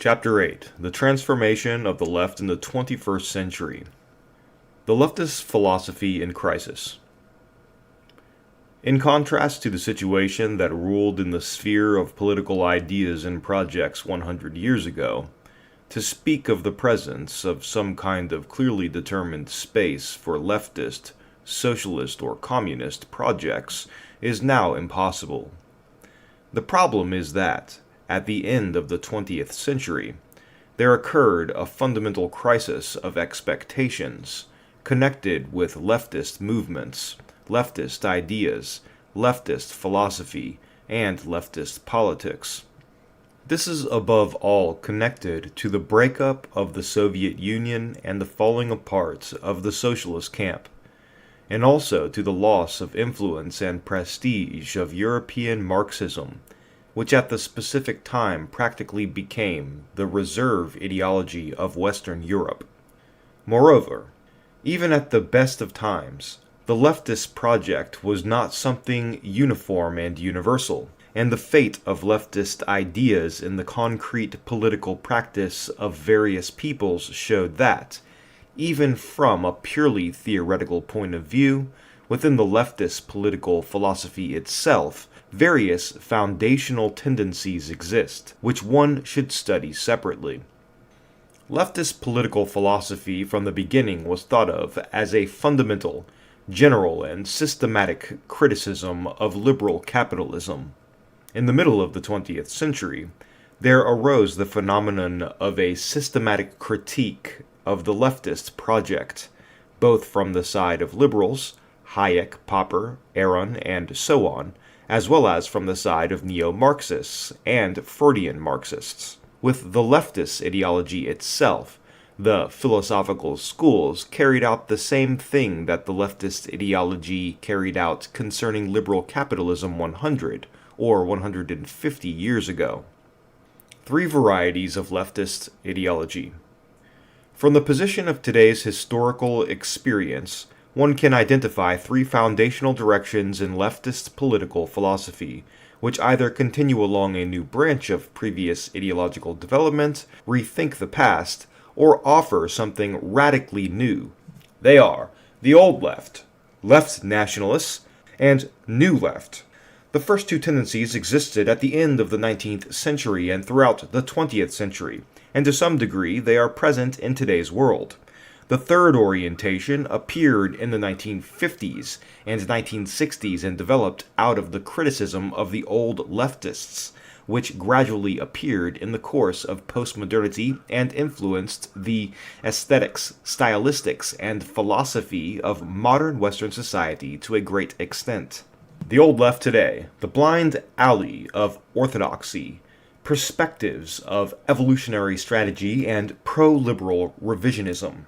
Chapter 8: The Transformation of the Left in the 21st Century. The leftist philosophy in crisis. In contrast to the situation that ruled in the sphere of political ideas and projects 100 years ago, to speak of the presence of some kind of clearly determined space for leftist, socialist, or communist projects is now impossible. The problem is that, at the end of the 20th century, there occurred a fundamental crisis of expectations connected with leftist movements, leftist ideas, leftist philosophy, and leftist politics. This is above all connected to the breakup of the Soviet Union and the falling apart of the socialist camp, and also to the loss of influence and prestige of European Marxism, which at the specific time practically became the reserve ideology of Western Europe. Moreover, even at the best of times, the leftist project was not something uniform and universal, and the fate of leftist ideas in the concrete political practice of various peoples showed that, even from a purely theoretical point of view, within the leftist political philosophy itself, various foundational tendencies exist, which one should study separately. Leftist political philosophy from the beginning was thought of as a fundamental, general, and systematic criticism of liberal capitalism. In the middle of the 20th century, there arose the phenomenon of a systematic critique of the leftist project, both from the side of liberals, Hayek, Popper, Aron, and so on, as well as from the side of neo-Marxists and Freudian Marxists. With the leftist ideology itself, the philosophical schools carried out the same thing that the leftist ideology carried out concerning liberal capitalism 100 or 150 years ago. Three varieties of leftist ideology. From the position of today's historical experience, one can identify three foundational directions in leftist political philosophy, which either continue along a new branch of previous ideological development, rethink the past, or offer something radically new. They are the Old Left, Left Nationalists, and New Left. The first two tendencies existed at the end of the 19th century and throughout the 20th century, and to some degree they are present in today's world. The third orientation appeared in the 1950s and 1960s and developed out of the criticism of the old leftists, which gradually appeared in the course of postmodernity and influenced the aesthetics, stylistics, and philosophy of modern Western society to a great extent. The Old Left today, the blind alley of orthodoxy, perspectives of evolutionary strategy, and pro-liberal revisionism.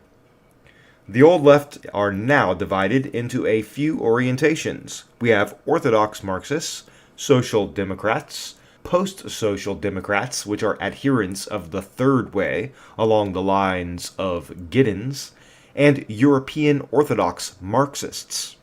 The Old Left are now divided into a few orientations. We have Orthodox Marxists, Social Democrats, Post-Social Democrats, which are adherents of the Third Way along the lines of Giddens, and European Orthodox Marxists.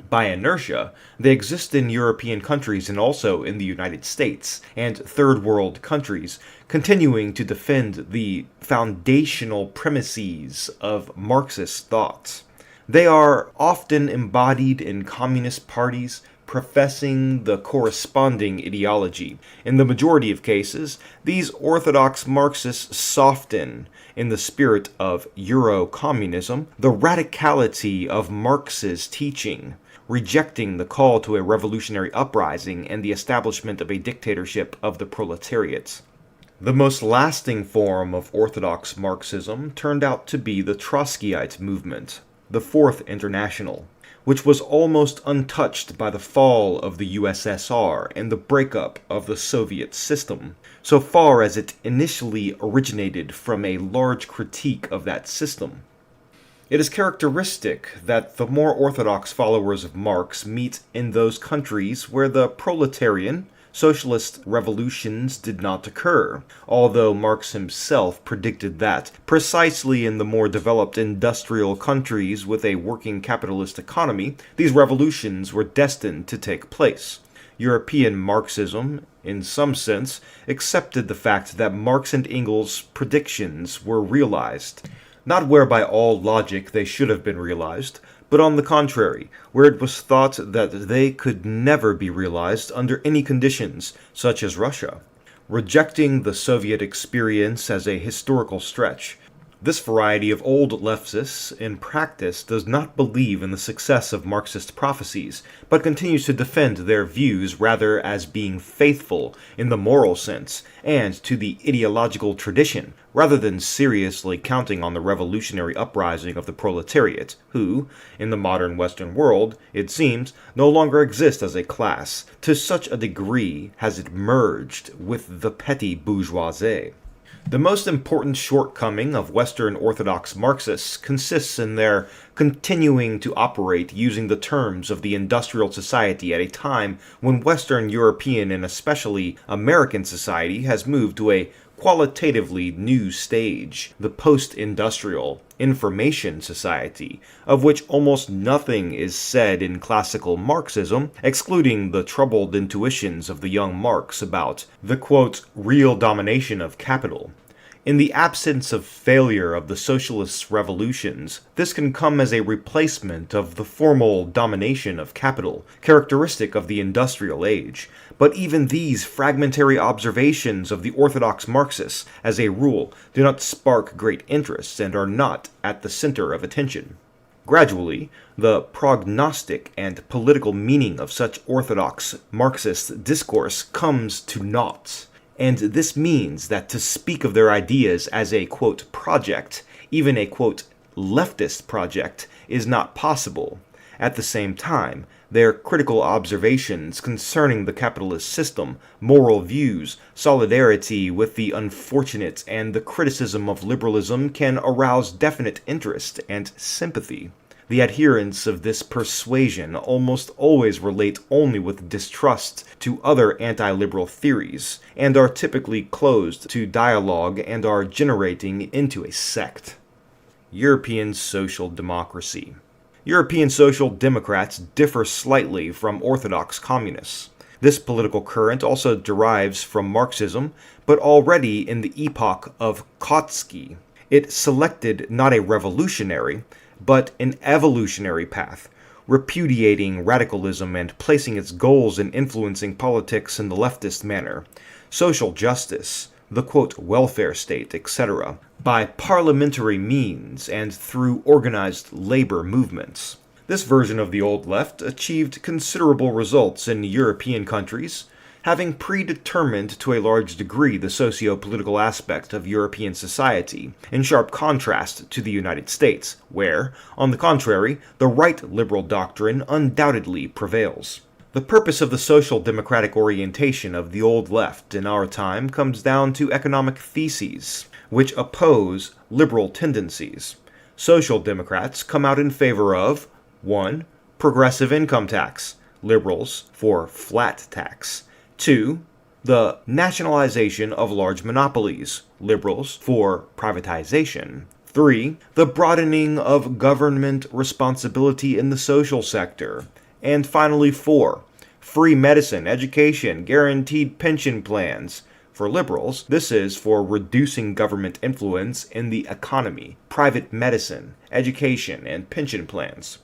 By inertia, they exist in European countries and also in the United States and Third World countries, continuing to defend the foundational premises of Marxist thought. They are often embodied in communist parties, professing the corresponding ideology. In the majority of cases, these orthodox Marxists soften, in the spirit of Euro-communism, the radicality of Marx's teaching, rejecting the call to a revolutionary uprising and the establishment of a dictatorship of the proletariat. The most lasting form of orthodox Marxism turned out to be the Trotskyite movement, the Fourth International, which was almost untouched by the fall of the USSR and the breakup of the Soviet system, so far as it initially originated from a large critique of that system. It is characteristic that the more orthodox followers of Marx meet in those countries where the proletarian, socialist revolutions did not occur, although Marx himself predicted that, precisely in the more developed industrial countries with a working capitalist economy, these revolutions were destined to take place. European Marxism, in some sense, accepted the fact that Marx and Engels' predictions were realized, not where by all logic they should have been realized, but on the contrary, where it was thought that they could never be realized under any conditions, such as Russia. Rejecting the Soviet experience as a historical stretch, this variety of old leftists, in practice, does not believe in the success of Marxist prophecies, but continues to defend their views rather as being faithful in the moral sense and to the ideological tradition, rather than seriously counting on the revolutionary uprising of the proletariat, who, in the modern Western world, it seems, no longer exist as a class. To such a degree has it merged with the petty bourgeoisie. The most important shortcoming of Western Orthodox Marxists consists in their continuing to operate using the terms of the industrial society at a time when Western European and especially American society has moved to a qualitatively new stage, the post-industrial information society, of which almost nothing is said in classical Marxism, excluding the troubled intuitions of the young Marx about the, quote, real domination of capital. In the absence of failure of the socialist revolutions, this can come as a replacement of the formal domination of capital, characteristic of the industrial age. But even these fragmentary observations of the orthodox Marxists, as a rule, do not spark great interest and are not at the center of attention. Gradually, the prognostic and political meaning of such orthodox Marxist discourse comes to naught. And this means that to speak of their ideas as a, quote, project, even a, quote, leftist project, is not possible. At the same time, their critical observations concerning the capitalist system, moral views, solidarity with the unfortunate, and the criticism of liberalism can arouse definite interest and sympathy. The adherents of this persuasion almost always relate only with distrust to other anti-liberal theories, and are typically closed to dialogue and are generating into a sect. European social democracy. European social democrats differ slightly from orthodox communists. This political current also derives from Marxism, but already in the epoch of Kautsky. It selected not a revolutionary, but an evolutionary path, repudiating radicalism and placing its goals in influencing politics in the leftist manner, social justice, the quote welfare state, etc., by parliamentary means and through organized labor movements. This version of the old left achieved considerable results in European countries, having predetermined to a large degree the socio-political aspect of European society, in sharp contrast to the United States, where, on the contrary, the right liberal doctrine undoubtedly prevails. The purpose of the social democratic orientation of the old left in our time comes down to economic theses, which oppose liberal tendencies. Social democrats come out in favor of 1. Progressive income tax, liberals for flat tax. 2. The nationalization of large monopolies, liberals for privatization. 3. The broadening of government responsibility in the social sector. And finally 4. Free medicine, education, guaranteed pension plans. For liberals, this is for reducing government influence in the economy, private medicine, education, and pension plans.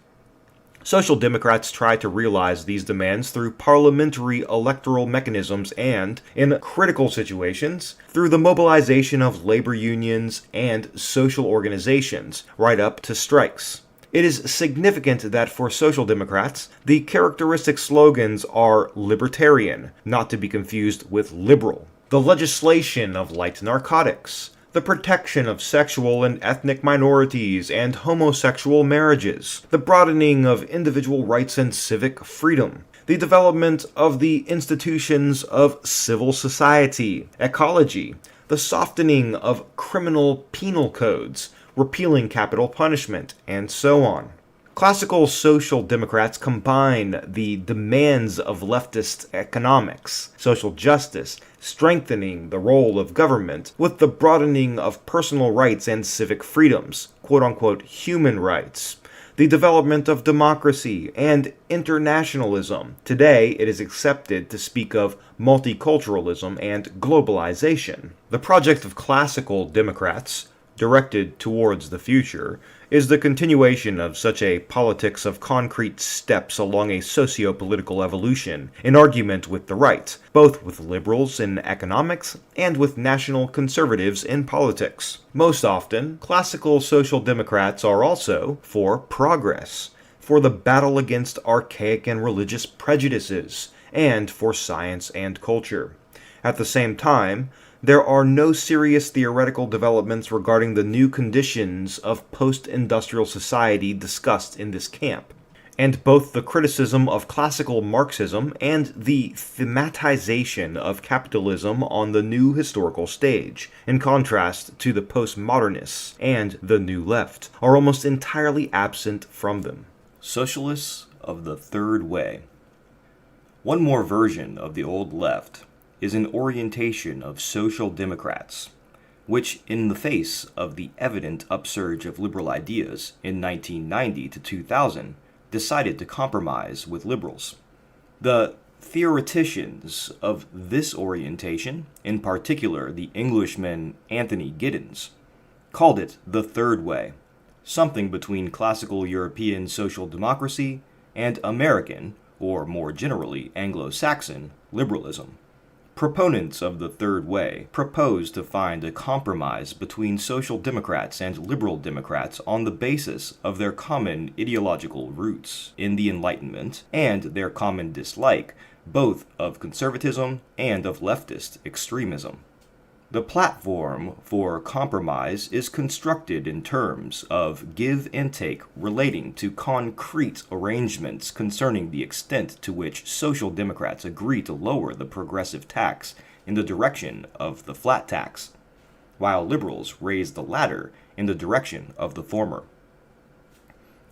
Social democrats try to realize these demands through parliamentary electoral mechanisms and, in critical situations, through the mobilization of labor unions and social organizations, right up to strikes. It is significant that for social democrats, the characteristic slogans are libertarian, not to be confused with liberal, the legislation of light narcotics, the protection of sexual and ethnic minorities and homosexual marriages, the broadening of individual rights and civic freedom, the development of the institutions of civil society, ecology, the softening of criminal penal codes, repealing capital punishment, and so on. Classical social democrats combine the demands of leftist economics, social justice, strengthening the role of government, with the broadening of personal rights and civic freedoms, quote-unquote human rights, the development of democracy, and internationalism. Today, it is accepted to speak of multiculturalism and globalization. The project of classical democrats, directed towards the future, is the continuation of such a politics of concrete steps along a socio-political evolution, in argument with the right, both with liberals in economics and with national conservatives in politics. Most often, classical social democrats are also for progress, for the battle against archaic and religious prejudices, and for science and culture. At the same time, there are no serious theoretical developments regarding the new conditions of post-industrial society discussed in this camp, and both the criticism of classical Marxism and the thematization of capitalism on the new historical stage, in contrast to the postmodernists and the New Left, are almost entirely absent from them. Socialists of the Third Way. One more version of the old left is an orientation of social democrats, which, in the face of the evident upsurge of liberal ideas in 1990 to 2000, decided to compromise with liberals. The theoreticians of this orientation, in particular the Englishman Anthony Giddens, called it the Third Way, something between classical European social democracy and American, or more generally Anglo-Saxon, liberalism. Proponents of the Third Way propose to find a compromise between social democrats and liberal democrats on the basis of their common ideological roots in the Enlightenment and their common dislike both of conservatism and of leftist extremism. The platform for compromise is constructed in terms of give and take relating to concrete arrangements concerning the extent to which social democrats agree to lower the progressive tax in the direction of the flat tax, while liberals raise the latter in the direction of the former.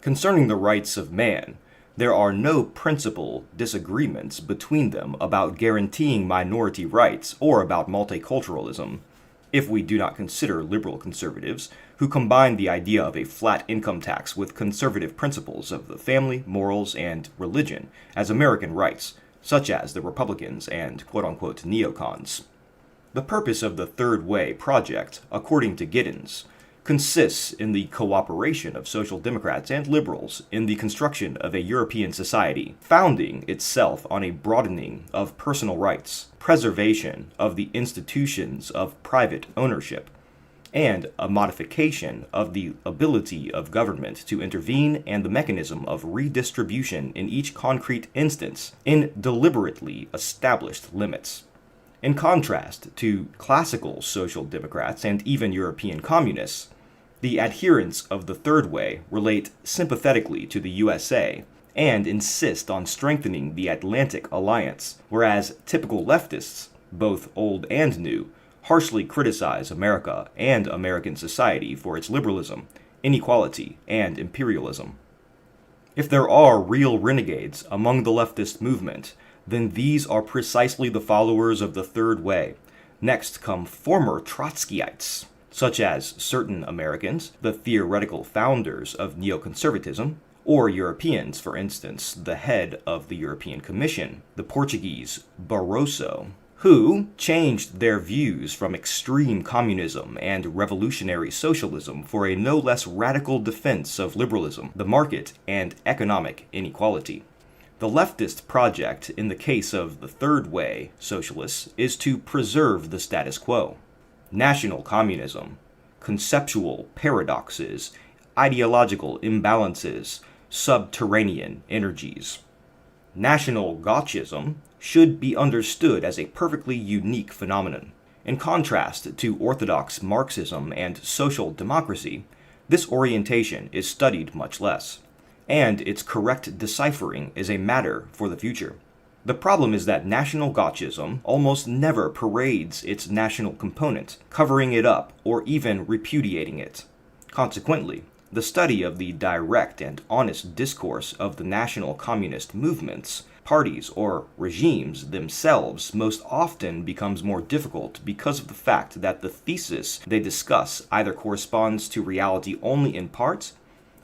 Concerning the rights of man, there are no principal disagreements between them about guaranteeing minority rights or about multiculturalism, if we do not consider liberal conservatives, who combine the idea of a flat income tax with conservative principles of the family, morals, and religion as American rights, such as the Republicans and quote-unquote neocons. The purpose of the Third Way project, according to Giddens, consists in the cooperation of social democrats and liberals in the construction of a European society, founding itself on a broadening of personal rights, preservation of the institutions of private ownership, and a modification of the ability of government to intervene and the mechanism of redistribution in each concrete instance in deliberately established limits. In contrast to classical social democrats and even European communists, the adherents of the Third Way relate sympathetically to the USA and insist on strengthening the Atlantic Alliance, whereas typical leftists, both old and new, harshly criticize America and American society for its liberalism, inequality, and imperialism. If there are real renegades among the leftist movement, then these are precisely the followers of the Third Way. Next come former Trotskyites, such as certain Americans, the theoretical founders of neoconservatism, or Europeans, for instance, the head of the European Commission, the Portuguese Barroso, who changed their views from extreme communism and revolutionary socialism for a no less radical defense of liberalism, the market, and economic inequality. The leftist project in the case of the Third Way socialists is to preserve the status quo. National communism, conceptual paradoxes, ideological imbalances, subterranean energies. National Gothism should be understood as a perfectly unique phenomenon. In contrast to orthodox Marxism and social democracy, this orientation is studied much less, and its correct deciphering is a matter for the future. The problem is that National Gothism almost never parades its national component, covering it up or even repudiating it. Consequently, the study of the direct and honest discourse of the national communist movements, parties, or regimes themselves most often becomes more difficult because of the fact that the thesis they discuss either corresponds to reality only in part,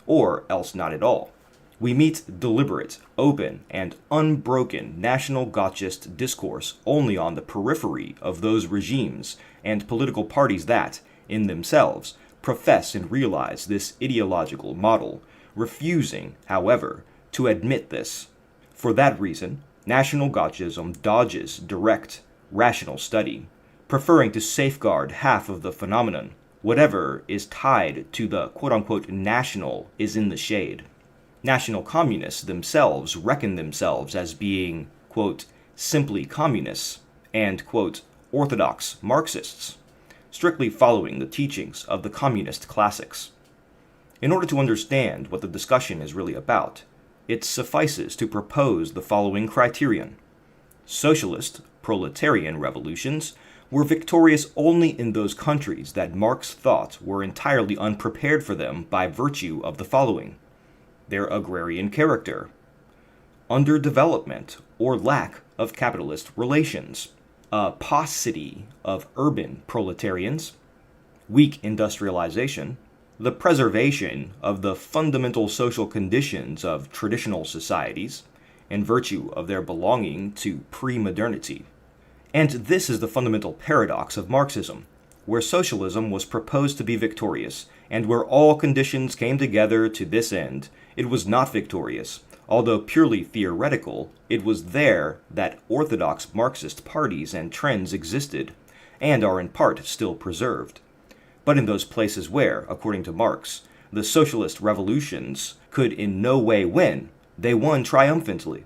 or else not at all. We meet deliberate, open, and unbroken national Gotchist discourse only on the periphery of those regimes and political parties that, in themselves, profess and realize this ideological model, refusing, however, to admit this. For that reason, National Gotchism dodges direct, rational study, preferring to safeguard half of the phenomenon. Whatever is tied to the quote-unquote national is in the shade. National communists themselves reckon themselves as being, quote, simply communists and, quote, orthodox Marxists, strictly following the teachings of the communist classics. In order to understand what the discussion is really about, it suffices to propose the following criterion. Socialist, proletarian revolutions were victorious only in those countries that Marx thought were entirely unprepared for them by virtue of the following: their agrarian character, underdevelopment or lack of capitalist relations, a paucity of urban proletarians, weak industrialization, the preservation of the fundamental social conditions of traditional societies, in virtue of their belonging to pre-modernity. And this is the fundamental paradox of Marxism, where socialism was proposed to be victorious, and where all conditions came together to this end. It was not victorious. Although purely theoretical, it was there that orthodox Marxist parties and trends existed, and are in part still preserved. But in those places where, according to Marx, the socialist revolutions could in no way win, they won triumphantly.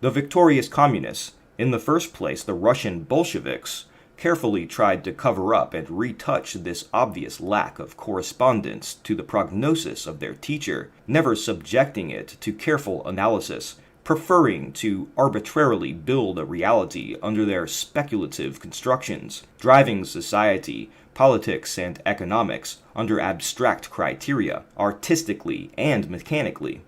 The victorious communists, in the first place the Russian Bolsheviks, carefully tried to cover up and retouch this obvious lack of correspondence to the prognosis of their teacher, never subjecting it to careful analysis, preferring to arbitrarily build a reality under their speculative constructions, driving society, politics, and economics under abstract criteria, artistically and mechanically.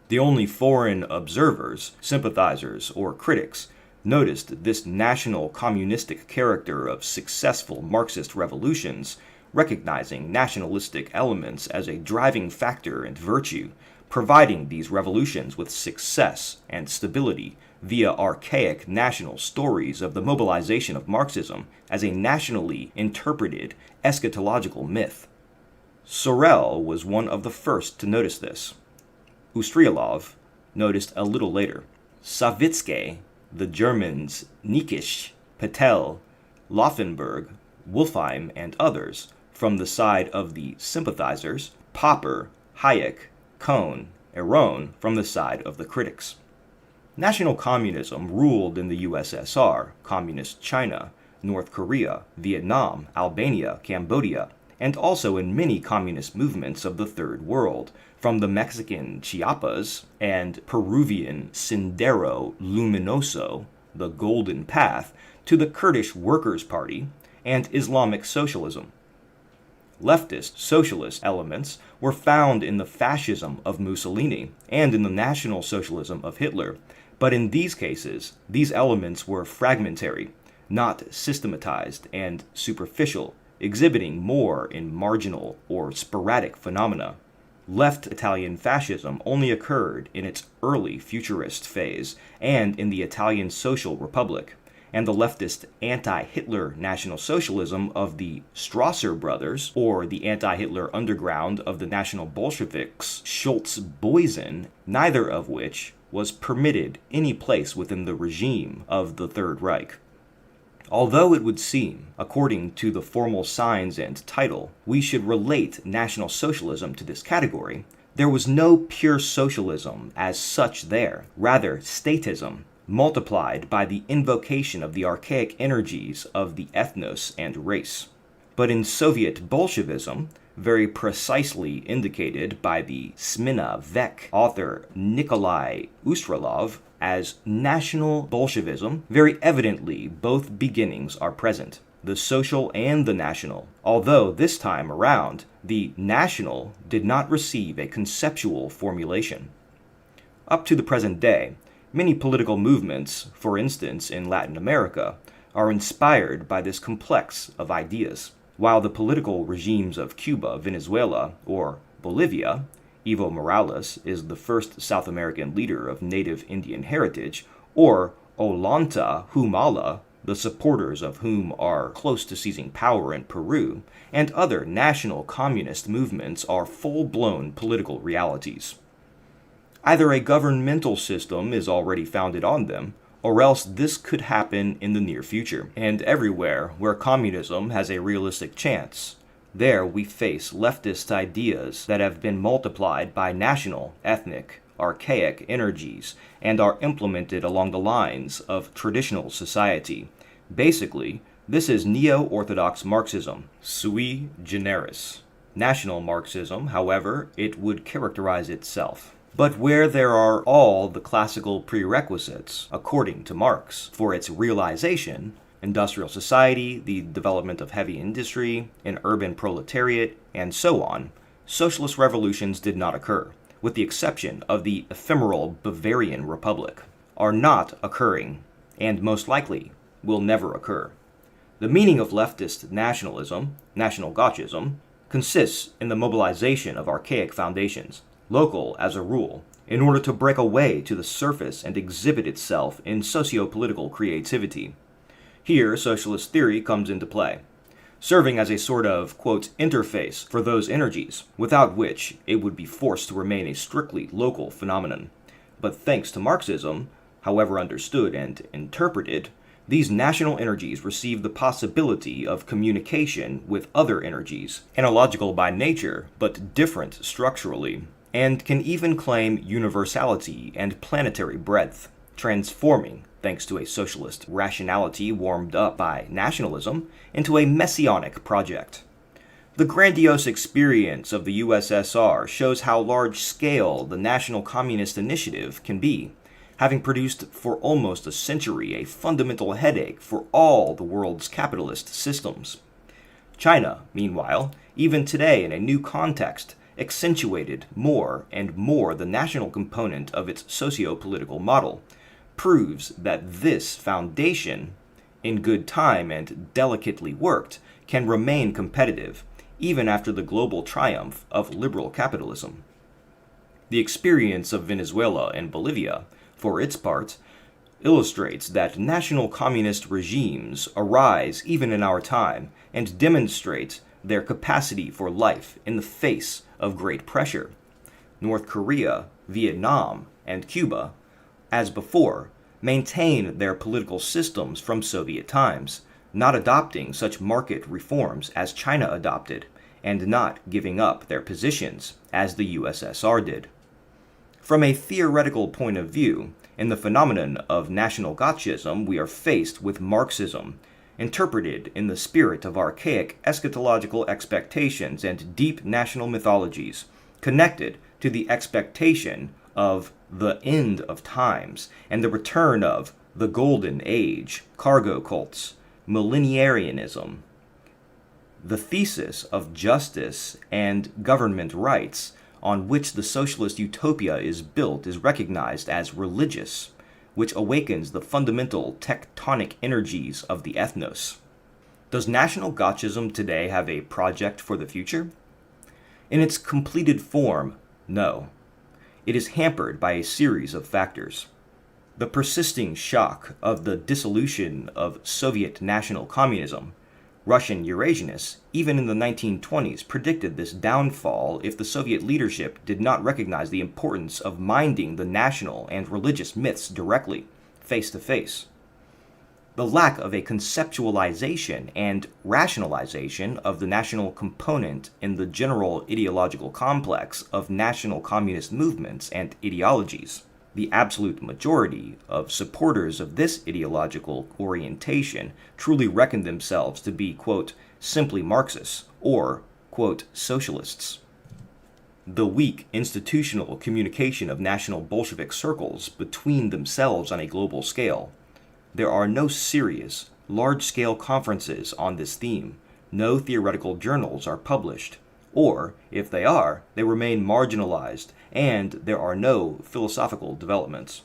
The only foreign observers, sympathizers, or critics noticed this national communistic character of successful Marxist revolutions, recognizing nationalistic elements as a driving factor and virtue, providing these revolutions with success and stability via archaic national stories of the mobilization of Marxism as a nationally interpreted eschatological myth. Sorel was one of the first to notice this. Ustryalov noticed a little later. Savitsky, the Germans Niekisch, Patel, Laufenberg, Wolfheim, and others, from the side of the sympathizers, Popper, Hayek, Kohn, Aron from the side of the critics. National communism ruled in the USSR, Communist China, North Korea, Vietnam, Albania, Cambodia, and also in many communist movements of the Third World, from the Mexican Chiapas and Peruvian Sendero Luminoso, the Golden Path, to the Kurdish Workers' Party, and Islamic socialism. Leftist socialist elements were found in the fascism of Mussolini and in the National Socialism of Hitler, but in these cases, these elements were fragmentary, not systematized and superficial, exhibiting more in marginal or sporadic phenomena. Left Italian fascism only occurred in its early futurist phase and in the Italian Social Republic, and the leftist anti-Hitler National Socialism of the Strasser brothers, or the anti-Hitler underground of the National Bolsheviks, Schultz-Boysen, neither of which was permitted any place within the regime of the Third Reich. Although it would seem, according to the formal signs and title, we should relate National Socialism to this category, there was no pure socialism as such there, rather statism, multiplied by the invocation of the archaic energies of the ethnos and race. But in Soviet Bolshevism, very precisely indicated by the Smina Vek author Nikolai Ustralov as National Bolshevism, very evidently both beginnings are present, the social and the national, although this time around the national did not receive a conceptual formulation. Up to the present day, many political movements, for instance in Latin America, are inspired by this complex of ideas, while the political regimes of Cuba, Venezuela, or Bolivia, Evo Morales is the first South American leader of native Indian heritage, or Ollanta Humala, the supporters of whom are close to seizing power in Peru, and other national communist movements are full-blown political realities. Either a governmental system is already founded on them, or else this could happen in the near future. And everywhere where communism has a realistic chance, there we face leftist ideas that have been multiplied by national, ethnic, archaic energies and are implemented along the lines of traditional society. Basically, this is neo-orthodox Marxism, sui generis. National Marxism, however, it would characterize itself. But where there are all the classical prerequisites, according to Marx, for its realization, industrial society, the development of heavy industry, an urban proletariat, and so on, socialist revolutions did not occur, with the exception of the ephemeral Bavarian Republic, are not occurring, and most likely will never occur. The meaning of leftist nationalism, national Gothism, consists in the mobilization of archaic foundations, local as a rule, in order to break away to the surface and exhibit itself in socio-political creativity. Here, socialist theory comes into play, serving as a sort of, quote, interface for those energies, without which it would be forced to remain a strictly local phenomenon. But thanks to Marxism, however understood and interpreted, these national energies receive the possibility of communication with other energies, analogical by nature, but different structurally, and can even claim universality and planetary breadth, transforming, thanks to a socialist rationality warmed up by nationalism, into a messianic project. The grandiose experience of the USSR shows how large-scale the National Communist Initiative can be, having produced for almost a century a fundamental headache for all the world's capitalist systems. China, meanwhile, even today in a new context, accentuated more and more the national component of its socio-political model, proves that this foundation, in good time and delicately worked, can remain competitive, even after the global triumph of liberal capitalism. The experience of Venezuela and Bolivia, for its part, illustrates that national communist regimes arise even in our time and demonstrate their capacity for life in the face of great pressure. North Korea, Vietnam, and Cuba, as before, maintain their political systems from Soviet times, not adopting such market reforms as China adopted, and not giving up their positions as the USSR did. From a theoretical point of view, in the phenomenon of national Gothism, we are faced with Marxism, interpreted in the spirit of archaic eschatological expectations and deep national mythologies, connected to the expectation of the end of times and the return of the Golden Age, cargo cults, millenarianism. The thesis of justice and government rights on which the socialist utopia is built is recognized as religious, which awakens the fundamental tectonic energies of the ethnos. Does National Gothism today have a project for the future? In its completed form, no. It is hampered by a series of factors. The persisting shock of the dissolution of Soviet national communism. Russian Eurasianists, even in the 1920s, predicted this downfall if the Soviet leadership did not recognize the importance of minding the national and religious myths directly, face to face. The lack of a conceptualization and rationalization of the national component in the general ideological complex of national communist movements and ideologies. The absolute majority of supporters of this ideological orientation truly reckon themselves to be, quote, simply Marxists or, quote, socialists. The weak institutional communication of national Bolshevik circles between themselves on a global scale. There are no serious, large-scale conferences on this theme. No theoretical journals are published. Or, if they are, they remain marginalized, and there are no philosophical developments.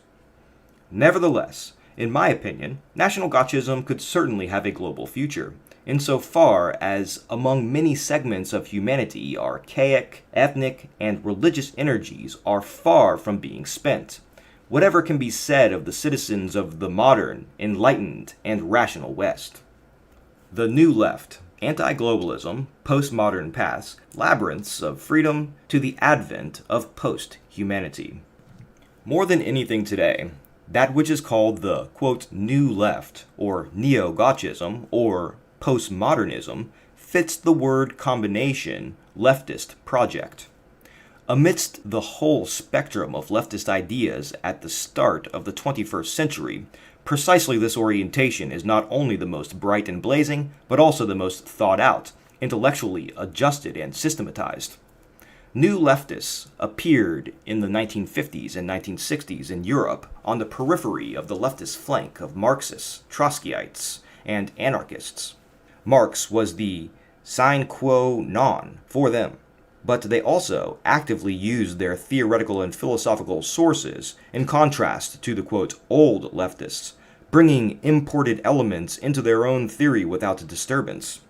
Nevertheless, in my opinion, National Gothism could certainly have a global future, insofar as among many segments of humanity archaic, ethnic, and religious energies are far from being spent. Whatever can be said of the citizens of the modern, enlightened, and rational West. The New Left, anti-globalism, postmodern paths, labyrinths of freedom to the advent of post-humanity. More than anything today, that which is called the, quote, New Left, or Neo-Gothism, or postmodernism, fits the word combination leftist project. Amidst the whole spectrum of leftist ideas at the start of the 21st century, precisely this orientation is not only the most bright and blazing, but also the most thought out, intellectually adjusted and systematized. New leftists appeared in the 1950s and 1960s in Europe on the periphery of the leftist flank of Marxists, Trotskyites, and anarchists. Marx was the sine qua non for them, but they also actively used their theoretical and philosophical sources in contrast to the, quote, old leftists, bringing imported elements into their own theory without disturbance.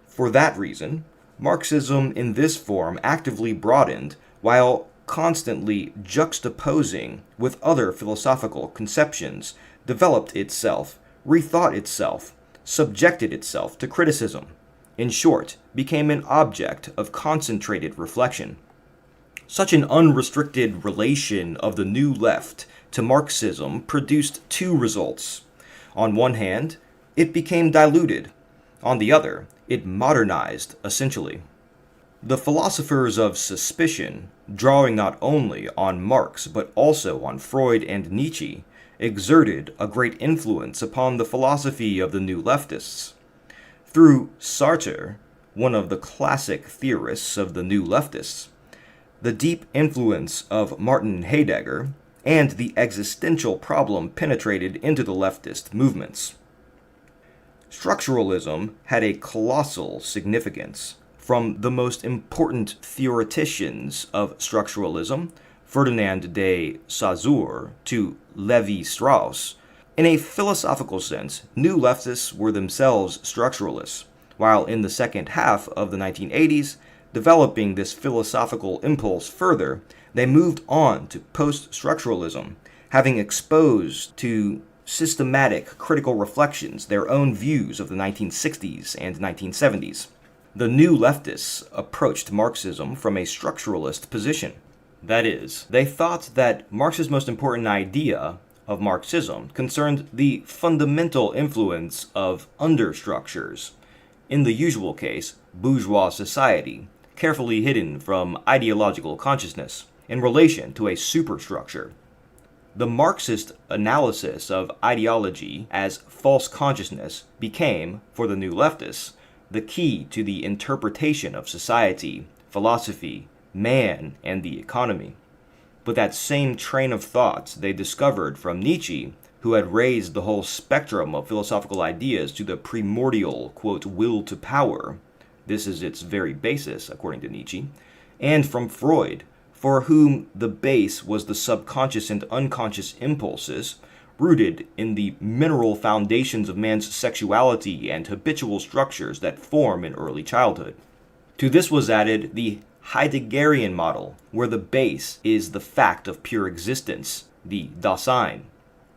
For that reason, Marxism in this form actively broadened while constantly juxtaposing with other philosophical conceptions, developed itself, rethought itself, subjected itself to criticism. In short, became an object of concentrated reflection. Such an unrestricted relation of the New Left to Marxism produced two results. On one hand, it became diluted. On the other, it modernized essentially. The philosophers of suspicion, drawing not only on Marx but also on Freud and Nietzsche, exerted a great influence upon the philosophy of the New Leftists. Through Sartre, one of the classic theorists of the New Leftists, the deep influence of Martin Heidegger, and the existential problem penetrated into the leftist movements. Structuralism had a colossal significance. From the most important theoreticians of structuralism, Ferdinand de Saussure to Levi-Strauss, in a philosophical sense, New Leftists were themselves structuralists, while in the second half of the 1980s, developing this philosophical impulse further, they moved on to post-structuralism, having exposed to systematic critical reflections their own views of the 1960s and 1970s. The New Leftists approached Marxism from a structuralist position. That is, they thought that Marx's most important idea of Marxism concerned the fundamental influence of understructures, in the usual case, bourgeois society, carefully hidden from ideological consciousness, in relation to a superstructure. The Marxist analysis of ideology as false consciousness became, for the New Leftists, the key to the interpretation of society, philosophy, man, and the economy. But that same train of thought they discovered from Nietzsche, who had raised the whole spectrum of philosophical ideas to the primordial, quote, will to power. This is its very basis, according to Nietzsche. And from Freud, for whom the base was the subconscious and unconscious impulses, rooted in the mineral foundations of man's sexuality and habitual structures that form in early childhood. To this was added the Heideggerian model, where the base is the fact of pure existence, the Dasein.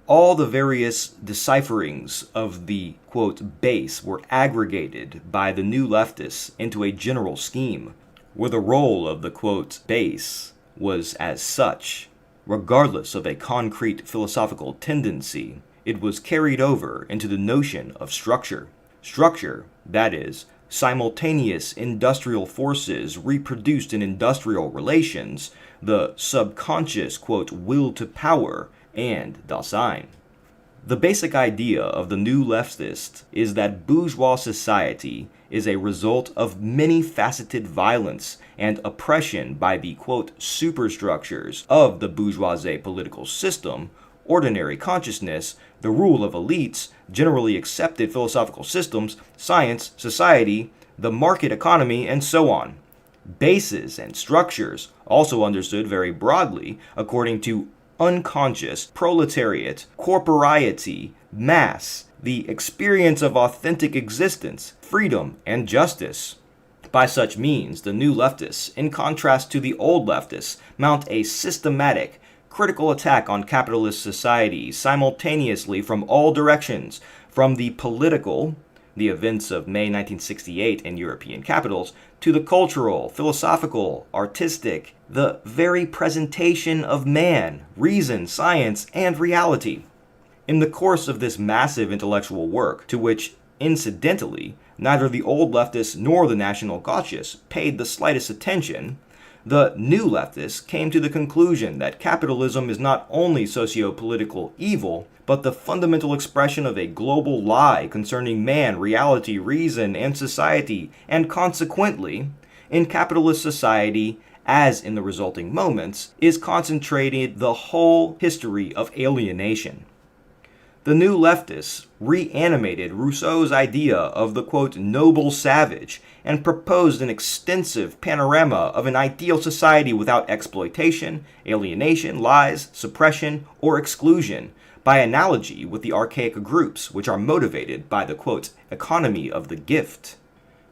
All the various decipherings of the, quote, base were aggregated by the New Leftists into a general scheme, where the role of the, quote, base was as such. Regardless of a concrete philosophical tendency, it was carried over into the notion of structure. Structure, that is, simultaneous industrial forces reproduced in industrial relations, the subconscious, quote, will to power, and Dasein. The basic idea of the New Leftist is that bourgeois society is a result of many-faceted violence and oppression by the, quote, superstructures of the bourgeoisie political system, ordinary consciousness, the rule of elites, generally accepted philosophical systems, science, society, the market economy, and so on. Bases and structures, also understood very broadly according to unconscious, proletariat, corporiety, mass, the experience of authentic existence, freedom, and justice. By such means, the new leftists, in contrast to the old leftists, mount a systematic, critical attack on capitalist society simultaneously from all directions, from the political, the events of May 1968 in European capitals, to the cultural, philosophical, artistic, the very presentation of man, reason, science, and reality. In the course of this massive intellectual work, to which, incidentally, neither the old leftists nor the National Gothists paid the slightest attention, the new leftists came to the conclusion that capitalism is not only socio-political evil, but the fundamental expression of a global lie concerning man, reality, reason, and society, and consequently, in capitalist society, as in the resulting moments, is concentrated the whole history of alienation. The new leftists reanimated Rousseau's idea of the, quote, noble savage, and proposed an extensive panorama of an ideal society without exploitation, alienation, lies, suppression, or exclusion, by analogy with the archaic groups which are motivated by the, quote, economy of the gift.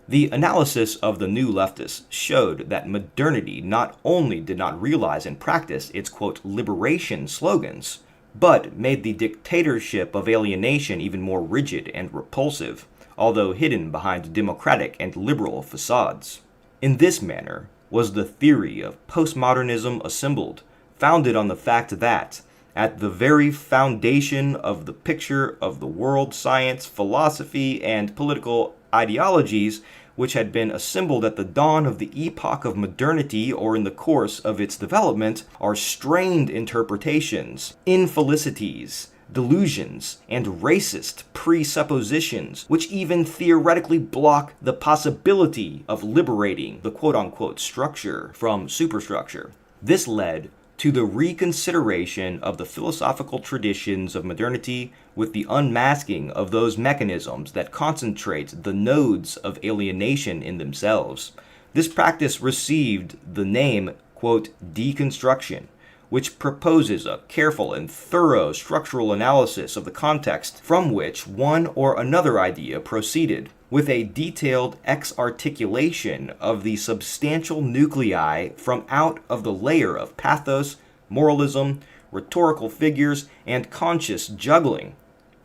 The analysis of the new leftists showed that modernity not only did not realize in practice its, quote, liberation slogans, but made the dictatorship of alienation even more rigid and repulsive, although hidden behind democratic and liberal facades. In this manner was the theory of postmodernism assembled, founded on the fact that, at the very foundation of the picture of the world, science, philosophy, and political ideologies which had been assembled at the dawn of the epoch of modernity or in the course of its development, are strained interpretations, infelicities, delusions, and racist presuppositions, which even theoretically block the possibility of liberating the quote-unquote structure from superstructure. This led to the reconsideration of the philosophical traditions of modernity with the unmasking of those mechanisms that concentrate the nodes of alienation in themselves. This practice received the name, quote, deconstruction, which proposes a careful and thorough structural analysis of the context from which one or another idea proceeded, with a detailed exarticulation of the substantial nuclei from out of the layer of pathos, moralism, rhetorical figures, and conscious juggling.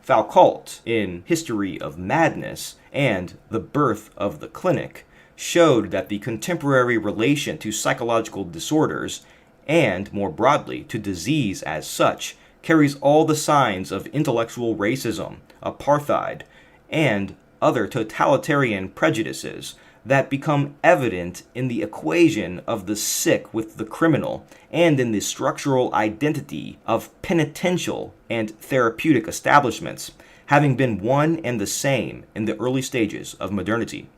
Foucault, in History of Madness and The Birth of the Clinic, showed that the contemporary relation to psychological disorders, and more broadly to disease as such, carries all the signs of intellectual racism, apartheid, and other totalitarian prejudices that become evident in the equation of the sick with the criminal and in the structural identity of penitential and therapeutic establishments, having been one and the same in the early stages of modernity.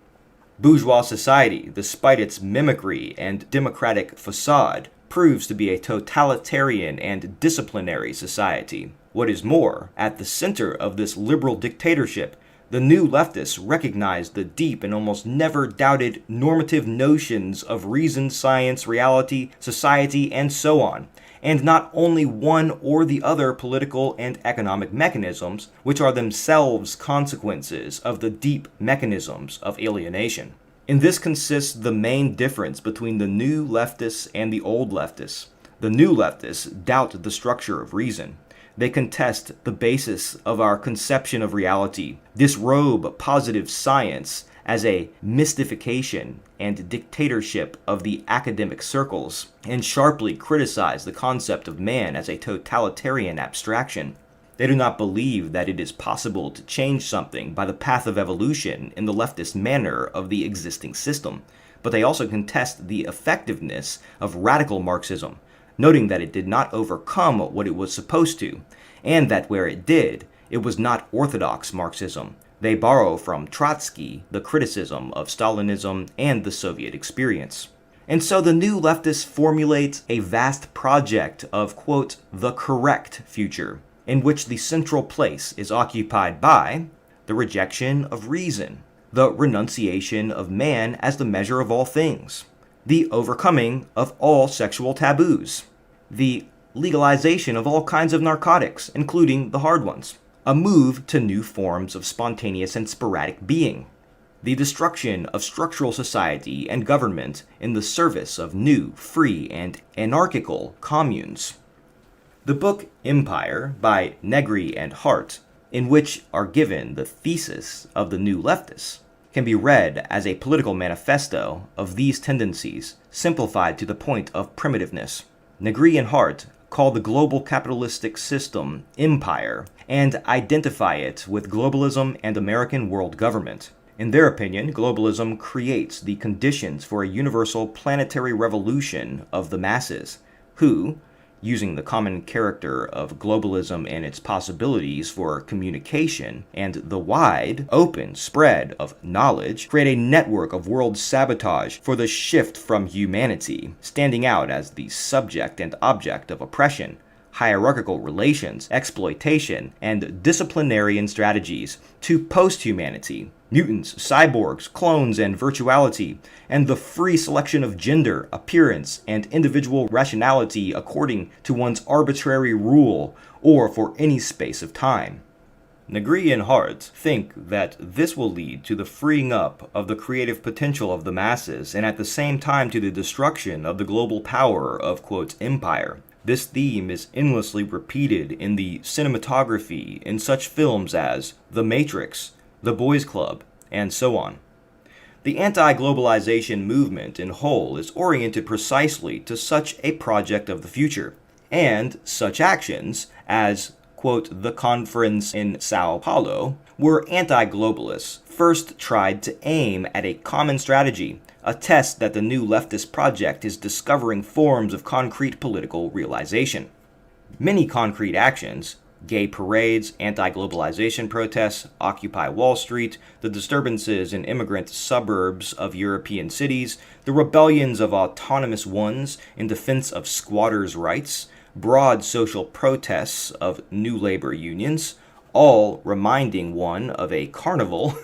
Bourgeois society, despite its mimicry and democratic facade, proves to be a totalitarian and disciplinary society. What is more, at the center of this liberal dictatorship, the new leftists recognize the deep and almost never doubted normative notions of reason, science, reality, society, and so on, and not only one or the other political and economic mechanisms, which are themselves consequences of the deep mechanisms of alienation. In this consists the main difference between the new leftists and the old leftists. The new leftists doubt the structure of reason. They contest the basis of our conception of reality, disrobe positive science as a mystification and dictatorship of the academic circles, and sharply criticize the concept of man as a totalitarian abstraction. They do not believe that it is possible to change something by the path of evolution in the leftist manner of the existing system, but they also contest the effectiveness of radical Marxism, noting that it did not overcome what it was supposed to, and that where it did, it was not orthodox Marxism. They borrow from Trotsky the criticism of Stalinism and the Soviet experience. And so the new leftists formulate a vast project of, quote, the correct future, in which the central place is occupied by the rejection of reason, the renunciation of man as the measure of all things, the overcoming of all sexual taboos, the legalization of all kinds of narcotics, including the hard ones, a move to new forms of spontaneous and sporadic being, the destruction of structural society and government in the service of new, free, and anarchical communes. The book Empire by Negri and Hart, in which are given the thesis of the New Leftists, can be read as a political manifesto of these tendencies, simplified to the point of primitiveness. Negri and Hart call the global capitalistic system empire and identify it with globalism and American world government. In their opinion, globalism creates the conditions for a universal planetary revolution of the masses, who, using the common character of globalism and its possibilities for communication and the wide, open spread of knowledge, create a network of world sabotage for the shift from humanity, standing out as the subject and object of oppression, hierarchical relations, exploitation, and disciplinarian strategies, to post-humanity, mutants, cyborgs, clones, and virtuality, and the free selection of gender, appearance, and individual rationality according to one's arbitrary rule or for any space of time. Negri and Hart think that this will lead to the freeing up of the creative potential of the masses and at the same time to the destruction of the global power of, quote, empire. This theme is endlessly repeated in the cinematography in such films as The Matrix, The Boys Club, and so on. The anti-globalization movement in whole is oriented precisely to such a project of the future, and such actions as, quote, the conference in Sao Paulo, were anti-globalists first tried to aim at a common strategy, a test that the new leftist project is discovering forms of concrete political realization. Many concrete actions, gay parades, anti-globalization protests, Occupy Wall Street, the disturbances in immigrant suburbs of European cities, the rebellions of autonomous ones in defense of squatters' rights, broad social protests of new labor unions, all reminding one of a carnival,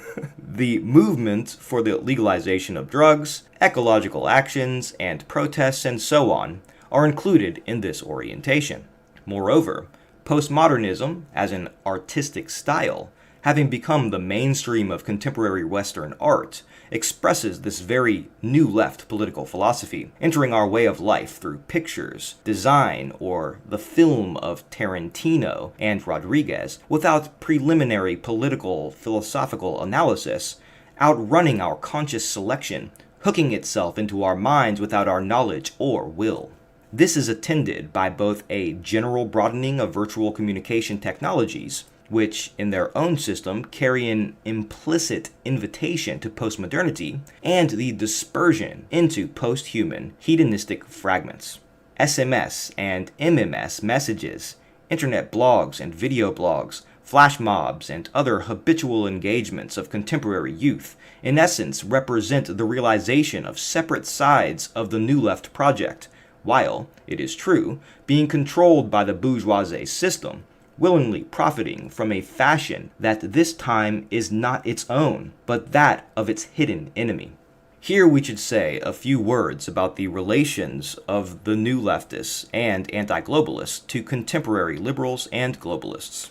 the movement for the legalization of drugs, ecological actions, and protests, and so on, are included in this orientation. Moreover, postmodernism, as an artistic style, having become the mainstream of contemporary Western art, expresses this very new left political philosophy, entering our way of life through pictures, design, or the film of Tarantino and Rodriguez, without preliminary political philosophical analysis, outrunning our conscious selection, hooking itself into our minds without our knowledge or will. This is attended by both a general broadening of virtual communication technologies, which in their own system carry an implicit invitation to postmodernity, and the dispersion into post-human hedonistic fragments. SMS and MMS messages, internet blogs and video blogs, flash mobs, and other habitual engagements of contemporary youth, in essence represent the realization of separate sides of the New Left project, while, it is true, being controlled by the bourgeoisie system, willingly profiting from a fashion that this time is not its own, but that of its hidden enemy. Here we should say a few words about the relations of the new leftists and anti-globalists to contemporary liberals and globalists.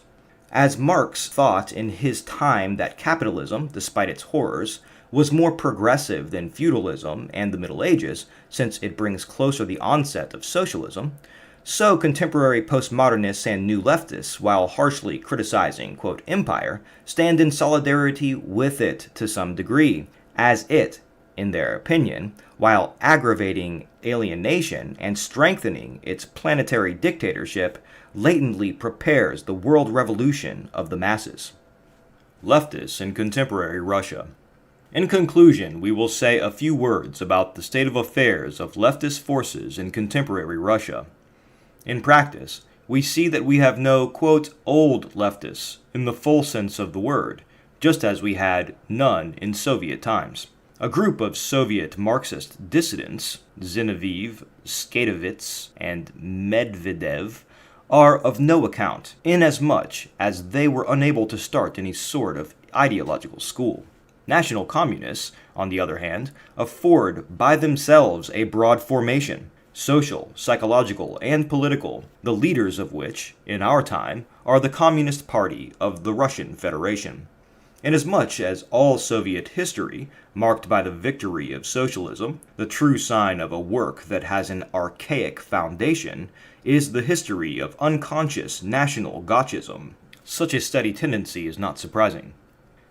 As Marx thought in his time that capitalism, despite its horrors, was more progressive than feudalism and the Middle Ages, since it brings closer the onset of socialism, so contemporary postmodernists and new leftists, while harshly criticizing, quote, empire, stand in solidarity with it to some degree, as it, in their opinion, while aggravating alienation and strengthening its planetary dictatorship, latently prepares the world revolution of the masses. Leftists in contemporary Russia. In conclusion, we will say a few words about the state of affairs of leftist forces in contemporary Russia. In practice, we see that we have no, quote, old leftists in the full sense of the word, just as we had none in Soviet times. A group of Soviet Marxist dissidents, Zinoviev, Skatovitz, and Medvedev, are of no account, inasmuch as they were unable to start any sort of ideological school. National communists, on the other hand, afford by themselves a broad formation, social, psychological, and political, the leaders of which, in our time, are the Communist Party of the Russian Federation. Inasmuch as all Soviet history, marked by the victory of socialism, the true sign of a work that has an archaic foundation, is the history of unconscious national Gothism, such a steady tendency is not surprising.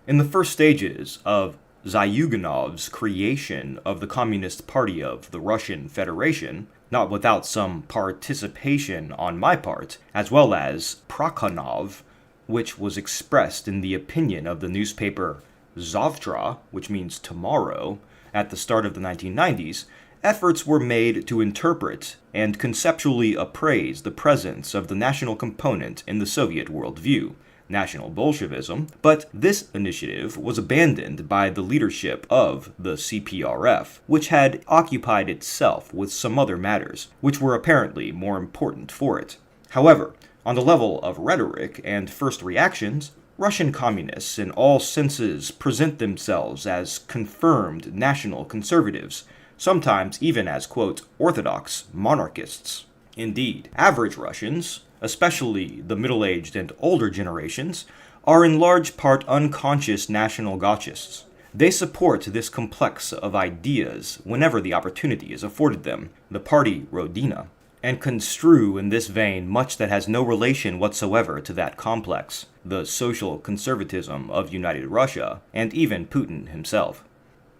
In the first stages of Zyuganov's creation of the Communist Party of the Russian Federation, not without some participation on my part, as well as Prokhonov, which was expressed in the opinion of the newspaper Zavtra, which means tomorrow, at the start of the 1990s, efforts were made to interpret and conceptually appraise the presence of the national component in the Soviet worldview, National Bolshevism, but this initiative was abandoned by the leadership of the CPRF, which had occupied itself with some other matters, which were apparently more important for it. However, on the level of rhetoric and first reactions, Russian communists in all senses present themselves as confirmed national conservatives, sometimes even as, quote, orthodox monarchists. Indeed, average Russians, especially the middle-aged and older generations, are in large part unconscious national Gotchists. They support this complex of ideas whenever the opportunity is afforded them, the party Rodina, and construe in this vein much that has no relation whatsoever to that complex, the social conservatism of United Russia, and even Putin himself.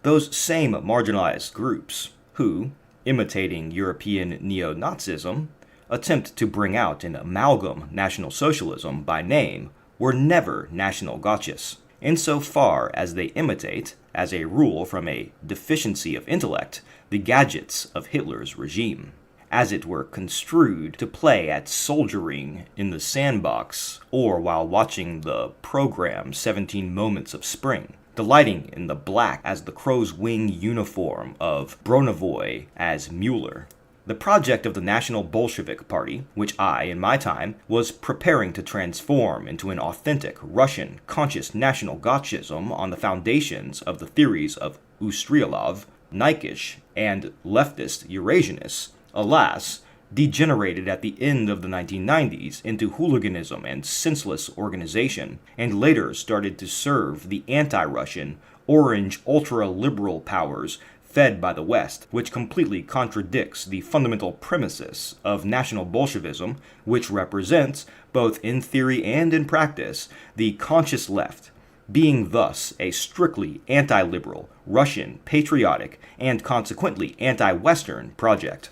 Those same marginalized groups, who, imitating European neo-Nazism, attempt to bring out an amalgam National Socialism by name, were never national Gotchists, insofar as they imitate, as a rule from a deficiency of intellect, the gadgets of Hitler's regime, as it were construed to play at soldiering in the sandbox or while watching the program 17 Moments of Spring, delighting in the black as the crow's wing uniform of Bronovoy as Mueller. The project of the National Bolshevik Party, which I, in my time, was preparing to transform into an authentic Russian conscious national Gotchism on the foundations of the theories of Ustryalov, Nykish, and leftist Eurasianists, alas, degenerated at the end of the 1990s into hooliganism and senseless organization, and later started to serve the anti-Russian, orange ultra-liberal powers fed by the West, which completely contradicts the fundamental premises of National Bolshevism, which represents, both in theory and in practice, the conscious left, being thus a strictly anti-liberal, Russian, patriotic, and consequently anti-Western project.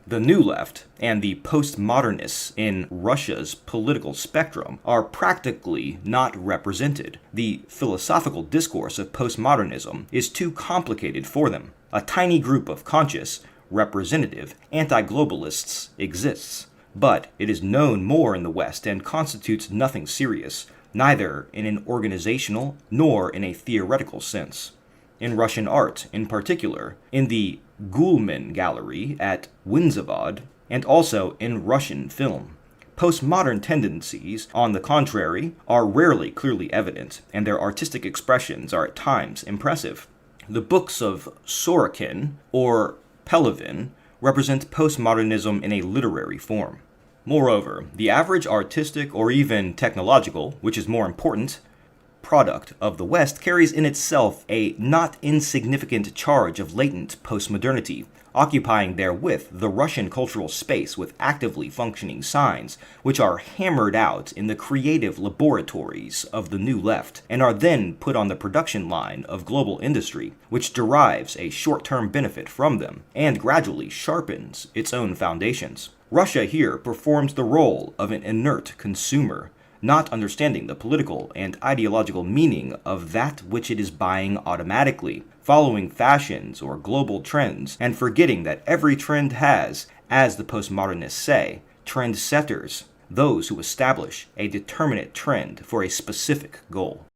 The New Left and the postmodernists in Russia's political spectrum are practically not represented. The philosophical discourse of postmodernism is too complicated for them. A tiny group of conscious, representative anti-globalists exists, but it is known more in the West and constitutes nothing serious, neither in an organizational nor in a theoretical sense. In Russian art, in particular, in the Gulman Gallery at Winzavod, and also in Russian film. Postmodern tendencies, on the contrary, are rarely clearly evident, and their artistic expressions are at times impressive. The books of Sorokin or Pelevin represent postmodernism in a literary form. Moreover, the average artistic or even technological, which is more important, product of the West carries in itself a not insignificant charge of latent postmodernity, occupying therewith the Russian cultural space with actively functioning signs, which are hammered out in the creative laboratories of the New Left, and are then put on the production line of global industry, which derives a short-term benefit from them, and gradually sharpens its own foundations. Russia here performs the role of an inert consumer, not understanding the political and ideological meaning of that which it is buying automatically, following fashions or global trends, and forgetting that every trend has, as the postmodernists say, trendsetters, those who establish a determinate trend for a specific goal.